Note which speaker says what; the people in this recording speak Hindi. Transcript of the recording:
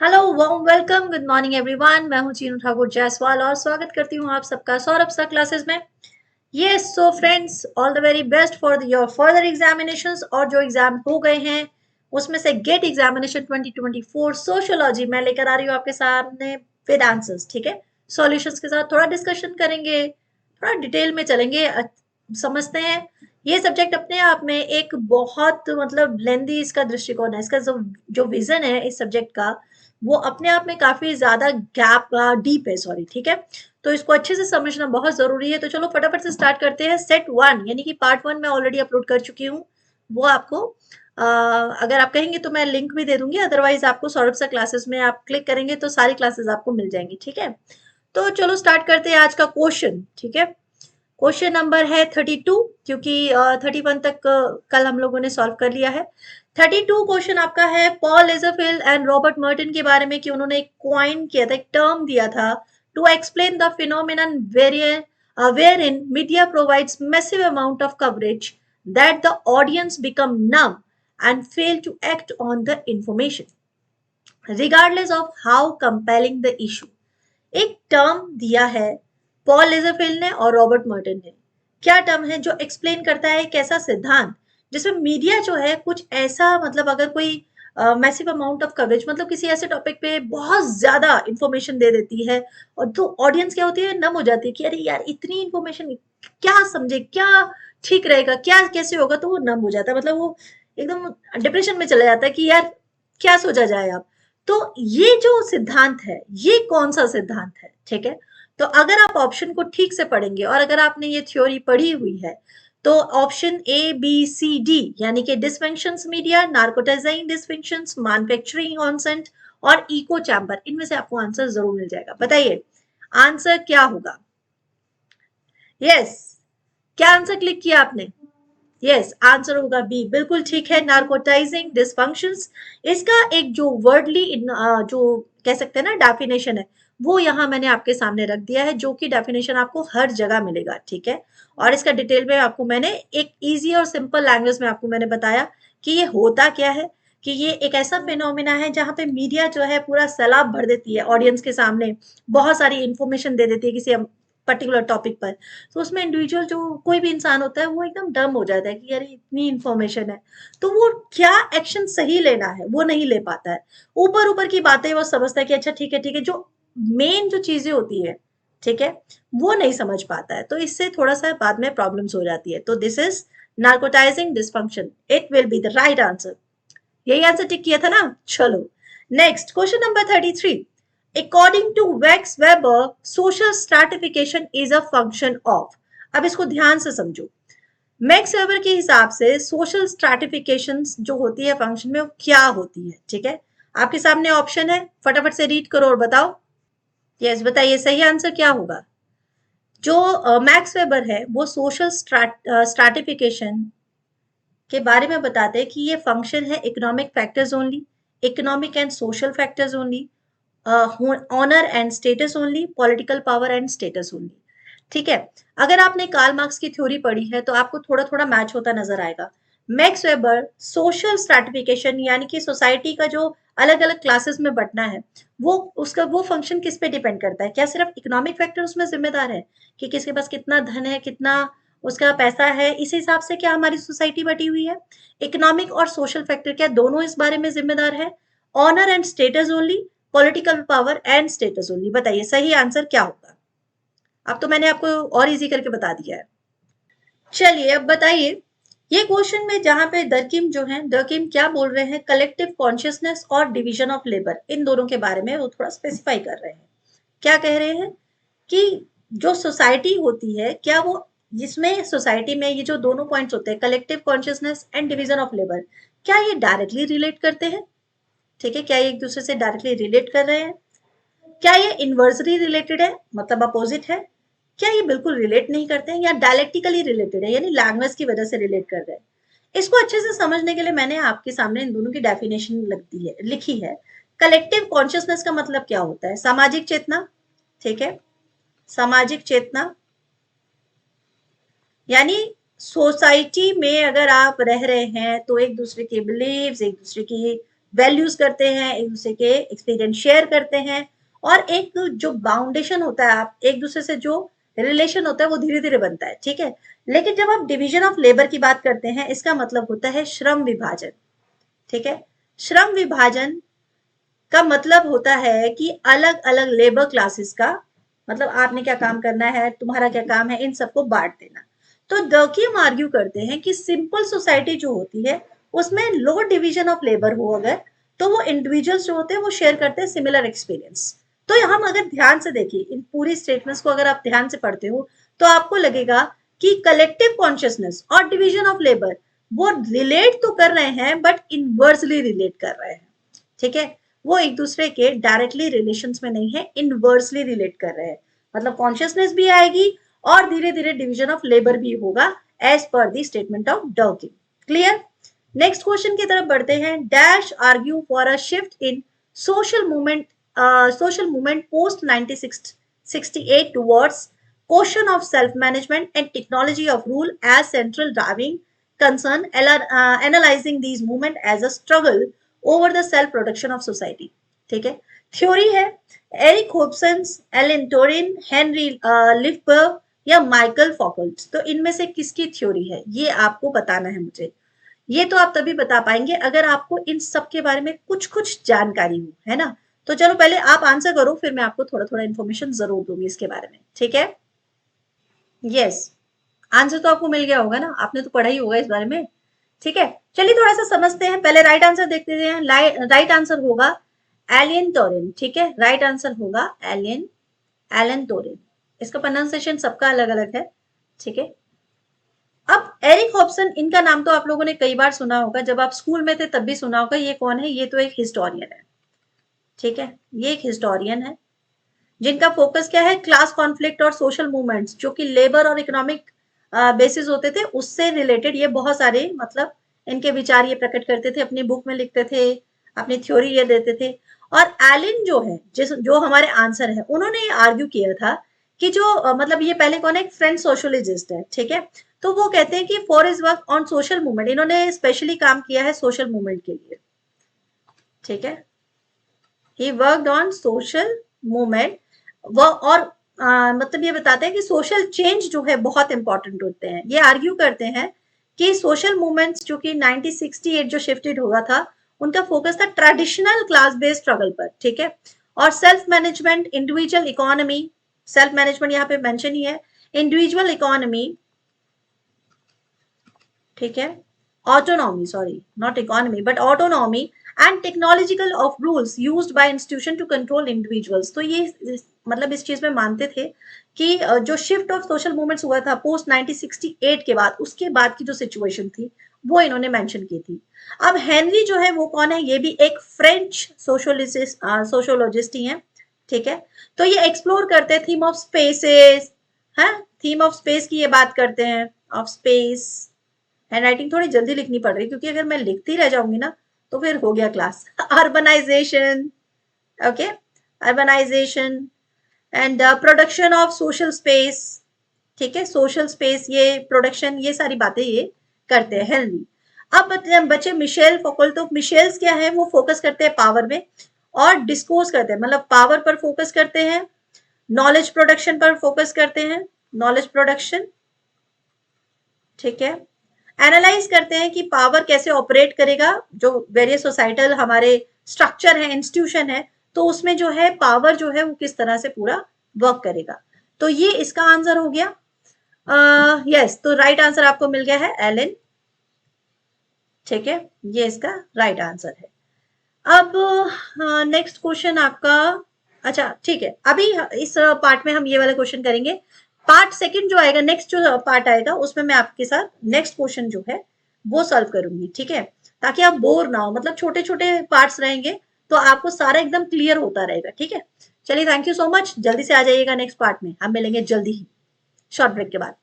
Speaker 1: Hello warm welcome good morning everyone. मैं हूं चीनू ठाकुर जायसवाल और स्वागत करती हूं आप सबका सौरभ सा क्लासेस में। Yes so friends, all the very best for your further examinations. और जो एग्जाम हो गए हैं उसमें से गेट एग्जामिनेशन 2024 सोशियोलॉजी मैं लेकर आ रही हूँ आपके सामने विद आंसर्स। ठीक है, सॉल्यूशंस के साथ थोड़ा डिस्कशन करेंगे, थोड़ा डिटेल में चलेंगे, समझते हैं। ये सब्जेक्ट अपने आप में एक बहुत मतलब लेंदी इसका दृष्टिकोण है, इसका जो जो विजन है इस सब्जेक्ट का वो अपने आप में काफी ज्यादा गैप डीप है, सॉरी। ठीक है, तो इसको अच्छे से समझना बहुत जरूरी है। तो चलो फटाफट से स्टार्ट करते हैं। सेट वन यानी कि पार्ट वन मैं ऑलरेडी अपलोड कर चुकी हूँ, वो आपको अगर आप कहेंगे तो मैं लिंक भी दे दूंगी, अदरवाइज आपको सौरभ सा क्लासेस में आप क्लिक करेंगे तो सारी क्लासेस आपको मिल जाएंगी। ठीक है, तो चलो स्टार्ट करते हैं आज का क्वेश्चन। ठीक है, क्वेश्चन नंबर है 32, क्योंकि 31 तक कल हम लोगों ने सॉल्व कर लिया है। 32 क्वेश्चन आपका है पॉल लेजरफील्ड एंड रॉबर्ट मर्टन के बारे में, कि उन्होंने एक कॉइन किया था, एक टर्म दिया था to explain the phenomenon wherein media provides massive amount of coverage that the audience become numb and fail to act on the information regardless of how compelling the issue। एक टर्म दिया है पॉल लेजरफील्ड ने और रॉबर्ट मर्टन ने। क्या टर्म है? जो एक्सप्लेन करता है एक ऐसा सिद्धांत जिसमें मीडिया जो है कुछ ऐसा, मतलब अगर कोई मैसिव अमाउंट ऑफ कवरेज, मतलब किसी ऐसे टॉपिक पे बहुत ज्यादा इंफॉर्मेशन दे देती है और तो ऑडियंस क्या होती है, नम हो जाती है कि अरे यार इतनी इंफॉर्मेशन क्या समझे, क्या ठीक रहेगा, क्या कैसे होगा, तो वो नम हो जाता है, मतलब वो एकदम डिप्रेशन में चला जाता है कि यार क्या सोचा जाए अब। तो ये जो सिद्धांत है ये कौन सा सिद्धांत है? ठीक है, तो अगर आप ऑप्शन को ठीक से पढ़ेंगे और अगर आपने ये थ्योरी पढ़ी हुई है तो option A B C D यानी कि dysfunctions media, narcotizing dysfunctions, manufacturing consent और इको चैम्बर, इनमें से आपको आंसर जरूर मिल जाएगा। बताइए आंसर क्या होगा? यस, क्या आंसर क्लिक किया आपने? यस, आंसर होगा बी, बिल्कुल ठीक है, नार्कोटाइजिंग डिसफंक्शंस। इसका एक जो वर्डली जो कह सकते हैं ना डेफिनेशन है, वो यहाँ मैंने आपके सामने रख दिया है, जो कि डेफिनेशन आपको हर जगह मिलेगा। ठीक है, और इसका डिटेल में आपको मैंने एक इजी और सिंपल लैंग्वेज में आपको मैंने बताया कि ये होता क्या है, कि ये एक ऐसा फिनोमिना है जहां पे मीडिया जो है पूरा सैलाब भर देती है ऑडियंस के सामने, बहुत सारी इंफॉर्मेशन दे देती है किसी पर्टिकुलर टॉपिक पर। तो उसमें इंडिविजुअल जो कोई भी इंसान होता है वो एकदम डम हो जाता है कि यार इतनी इंफॉर्मेशन है, तो वो क्या एक्शन सही लेना है वो नहीं ले पाता है। ऊपर ऊपर की बातें वो समझता है कि अच्छा ठीक है ठीक है, जो मेन जो चीजें होती है, ठीक है, वो नहीं समझ पाता है, तो इससे थोड़ा सा बाद में प्रॉब्लम्स हो जाती है। तो this is narcotizing dysfunction, it will be the right answer. यही आंसर टिक किया था ना? चलो next question number 33। According to Max Weber social stratification is a function of. अब इसको ध्यान से समझो। मैक्स वेबर के हिसाब से सोशल स्ट्रैटिफिकेशन जो होती है फंक्शन में, वो क्या होती है? ठीक है, आपके सामने ऑप्शन है, फटाफट से रीड करो और बताओ। यस, बताइए सही आंसर क्या होगा। जो मैक्स वेबर है वो सोशल स्ट्रैटिफिकेशन के बारे में बताते हैं कि ये फंक्शन है economic factors only, economic and social factors only, honour and status only, political power and status only. ठीक है, अगर आपने कार्ल मार्क्स की थ्योरी पढ़ी है तो आपको थोड़ा थोड़ा मैच होता नजर आएगा। मैक्स वेबर सोशल स्ट्रैटिफिकेशन यानी कि सोसाइटी का जो अलग अलग क्लासेस में बंटना है, वो उसका वो फंक्शन किस पे डिपेंड करता है? क्या सिर्फ इकोनॉमिक फैक्टर उसमें जिम्मेदार है कि किसके पास कितना धन है, कितना उसका पैसा है, इस हिसाब से क्या हमारी सोसाइटी बटी हुई है? इकोनॉमिक और सोशल फैक्टर क्या दोनों इस बारे में जिम्मेदार है? Honour and status only, political power and status only. बताइए सही आंसर क्या होगा। अब तो मैंने आपको और इजी करके बता दिया है। चलिए अब बताइए, ये क्वेश्चन में जहां पे दरकिम जो है, दरकिम क्या बोल रहे हैं, कलेक्टिव कॉन्शियसनेस और डिवीजन ऑफ लेबर, इन दोनों के बारे में वो थोड़ा स्पेसिफाई कर रहे हैं। क्या कह रहे हैं कि जो सोसाइटी होती है, क्या वो, जिसमें सोसाइटी में ये जो दोनों पॉइंट्स होते हैं, collective consciousness and division of labour, क्या ये डायरेक्टली रिलेट करते हैं? ठीक है, क्या ये एक दूसरे से डायरेक्टली रिलेट कर रहे हैं? क्या ये इन्वर्सली रिलेटेड है, मतलब अपोजिट है? क्या ये बिल्कुल रिलेट नहीं करते हैं, या डायलेक्टिकली रिलेटेड है यानी लैंग्वेज की वजह से रिलेट कर रहे हैं? इसको अच्छे से समझने के लिए मैंने आपके सामने इन दोनों की डेफिनेशन लगती है, लिखी है। कलेक्टिव कॉन्शियसनेस का मतलब क्या होता है? सामाजिक चेतना। ठीक है, सामाजिक चेतना यानी सोसाइटी में अगर आप रह रहे हैं तो एक दूसरे के बिलीव्स, एक दूसरे की वैल्यूज करते हैं, एक दूसरे के एक्सपीरियंस शेयर करते हैं, और एक जो बाउंडेशन होता है, आप एक दूसरे से जो रिलेशन होता है वो धीरे धीरे बनता है, ठीक है। लेकिन जब आप डिवीजन ऑफ लेबर की बात करते हैं, इसका मतलब होता है श्रम विभाजन, ठीक है। श्रम विभाजन का मतलब होता है कि अलग अलग लेबर क्लासेस का, मतलब आपने क्या काम करना है, तुम्हारा क्या काम है, इन सबको बांट देना। तो डर्कीम आर्ग्यू करते हैं कि सिंपल सोसाइटी जो होती है उसमें लो डिवीजन ऑफ लेबर हो अगर, तो वो इंडिविजुअल्स जो होते हैं वो शेयर करते हैं सिमिलर एक्सपीरियंस। तो हम अगर ध्यान से देखिए इन पूरी स्टेटमेंट्स को, अगर आप ध्यान से पढ़ते हो तो आपको लगेगा कि कलेक्टिव कॉन्शियसनेस और डिवीजन ऑफ लेबर वो रिलेट तो कर रहे हैं बट इनवर्सली रिलेट कर रहे हैं, ठीक है। वो एक दूसरे के डायरेक्टली रिलेशंस में नहीं है, इनवर्सली रिलेट कर रहे हैं, मतलब कॉन्शियसनेस भी आएगी और धीरे धीरे डिवीजन ऑफ लेबर भी होगा as per the statement of Durkheim. Clear. Next question की तरफ बढ़ते हैं। Dash argue for a shift in social movement post 1968 towards question of self management and technology of rule as central driving concern, analyzing these movement as a struggle over the self production of society, ठीक है। थ्योरी है एरिक होब्सन, एलन टोरिन, हेनरी लिफबर्ग या माइकल फॉकल्ट। तो इनमें से किसकी थ्योरी है ये आपको बताना है मुझे। ये तो आप तभी बता पाएंगे अगर आपको इन सब के बारे में कुछ कुछ जानकारी हो, है ना। तो चलो पहले आप आंसर करो, फिर मैं आपको थोड़ा थोड़ा इन्फॉर्मेशन जरूर दूंगी इसके बारे में, ठीक है। यस, आंसर तो आपको मिल गया होगा ना, आपने तो पढ़ा ही होगा इस बारे में, ठीक है। चलिए थोड़ा सा समझते हैं, पहले राइट आंसर देखते हैं। राइट आंसर होगा एलियन टोरिन, ठीक है। राइट आंसर होगा एलन टोरिन। इसका प्रोनाउंसिएशन सबका अलग अलग है, ठीक है। अब एरिक हॉब्सन, इनका नाम तो आप लोगों ने कई बार सुना होगा, जब आप स्कूल में थे तब भी सुना होगा। ये कौन है? ये तो एक हिस्टोरियन है, ठीक है। ये एक हिस्टोरियन है जिनका फोकस क्या है, क्लास कॉन्फ्लिक्ट और सोशल मूवमेंट्स जो कि लेबर और इकोनॉमिक बेसिस होते थे उससे रिलेटेड ये बहुत सारे, मतलब इनके विचार ये प्रकट करते थे, अपनी बुक में लिखते थे, अपनी थ्योरी ये देते थे। और एलिन जो है, जो हमारे आंसर है, उन्होंने ये आर्ग्यू किया था कि जो मतलब ये पहले कौन है, एक फ्रेंच सोशलिस्ट है, ठीक है। तो वो कहते हैं कि for his work on social movement, इन्होंने स्पेशली काम किया है सोशल मूवमेंट के लिए, ठीक है। He worked on social movement वो, और मतलब ये बताते हैं कि सोशल चेंज जो है बहुत इंपॉर्टेंट होते हैं। ये आर्ग्यू करते हैं कि सोशल मूवमेंट्स जो कि 1968 जो शिफ्टेड हुआ था, उनका फोकस था ट्रेडिशनल क्लास बेस्ड स्ट्रगल पर, ठीक है। और self management, individual economy, self management यहाँ पे मेंशन ही है, इंडिविजुअल इकोनॉमी, ठीक है, autonomy, sorry not economy but autonomy and technological of rules used by institution to control individuals. तो ये मतलब इस चीज में मानते थे कि जो शिफ्ट ऑफ सोशल मूवमेंट्स हुआ था पोस्ट 1968 के बाद, उसके बाद की जो सिचुएशन थी वो इन्होंने मेंशन की थी। अब हेनरी जो है वो कौन है, ये भी एक फ्रेंच सोशोलॉजिस्ट ही है, ठीक है। तो ये एक्सप्लोर करते हैं थीम ऑफ स्पेसेस, है, थीम ऑफ स्पेस की ये बात करते हैं, ऑफ स्पेस। हैंडराइटिंग थोड़ी जल्दी लिखनी पड़ रही क्योंकि अगर मैं लिखती रह जाऊंगी ना तो फिर हो गया class. Urbanisation, okay, urbanisation and production of social space, ठीक है। सोशल स्पेस, ये प्रोडक्शन, ये सारी बातें ये करते हैं हेनरी। अब बच्चे मिशेल फौकॉल्ट। तो मिशेल्स क्या है, वो फोकस करते हैं पावर में और डिस्कोर्स करते हैं, मतलब पावर पर फोकस करते हैं, नॉलेज प्रोडक्शन पर फोकस करते हैं, नॉलेज प्रोडक्शन, ठीक है। एनालाइज करते हैं कि पावर कैसे ऑपरेट करेगा, जो वेरियस सोसाइटल हमारे स्ट्रक्चर है, इंस्टीट्यूशन है, तो उसमें जो है पावर जो है वो किस तरह से पूरा वर्क करेगा। तो ये इसका आंसर हो गया। यस, तो राइट आंसर आपको मिल गया है एलन, ठीक है। ये इसका राइट आंसर है। अब नेक्स्ट क्वेश्चन आपका, अच्छा ठीक है, अभी इस पार्ट में हम ये वाला क्वेश्चन करेंगे। पार्ट सेकंड जो आएगा, नेक्स्ट जो पार्ट आएगा उसमें मैं आपके साथ नेक्स्ट क्वेश्चन जो है वो सॉल्व करूंगी, ठीक है, ताकि आप बोर ना हो, मतलब छोटे छोटे पार्ट्स रहेंगे तो आपको सारा एकदम क्लियर होता रहेगा, ठीक है। चलिए, थैंक यू सो मच, जल्दी से आ जाइएगा नेक्स्ट पार्ट में, हम मिलेंगे जल्दी ही शॉर्ट ब्रेक के बाद।